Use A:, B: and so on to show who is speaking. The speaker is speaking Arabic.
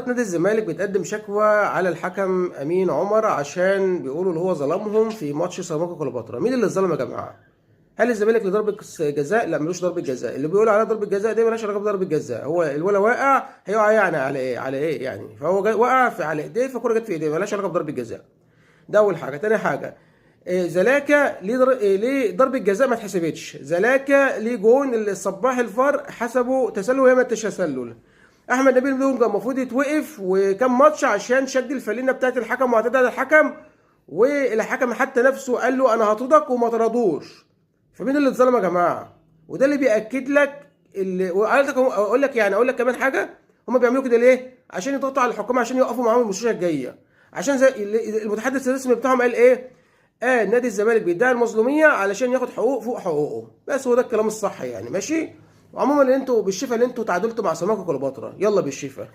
A: نادي الزمالك بتقدم شكوى على الحكم امين عمر عشان بيقولوا اللي هو ظلمهم في ماتش سيراميكا كليوباترا. مين اللي ظلم يا جماعه؟ هل الزمالك اللي ضربة جزاء؟ لا، ملوش ضربة جزاء. اللي بيقول عليها ضربة جزاء دي مالهاش علاقة بضربة جزاء. هو الولا واقع، هيقع يعني على ايه؟ على ايه يعني؟ فهو وقع على ايديه، فالكورة جت في ايديه، مالهاش علاقة بضربة جزاء. ده اول حاجة. تاني حاجة، زلاكا ليه ضربة جزاء ما اتحسبتش؟ زلاكا ليه جون الصباح الفار حسبه تسلل وهي ما تسلل. احمد نبيل دونجا المفروض يتوقف وكم ماتش عشان شد الفلينه بتاعت الحكم واعتدى على الحكم، والحكم حتى نفسه قال له انا هطردك وما طردوش. فمين اللي اتظلم يا جماعه؟ وده اللي بياكد لك اقول لك يعني اقول لك كمان حاجه، هم بيعملوا كده ليه؟ عشان يضغطوا على الحكام، عشان يوقفوا معاهم الماتشات الجايه. عشان زي المتحدث الرسمي بتاعهم قال ايه؟ نادي الزمالك بيدعي المظلوميه علشان ياخد حقوق فوق حقوقه. بس هو ده الكلام الصح يعني. ماشي. وعموما انتوا بالشفا اللي انتوا تعادلتوا مع سيراميكا كليوباترا، يلا بالشفا.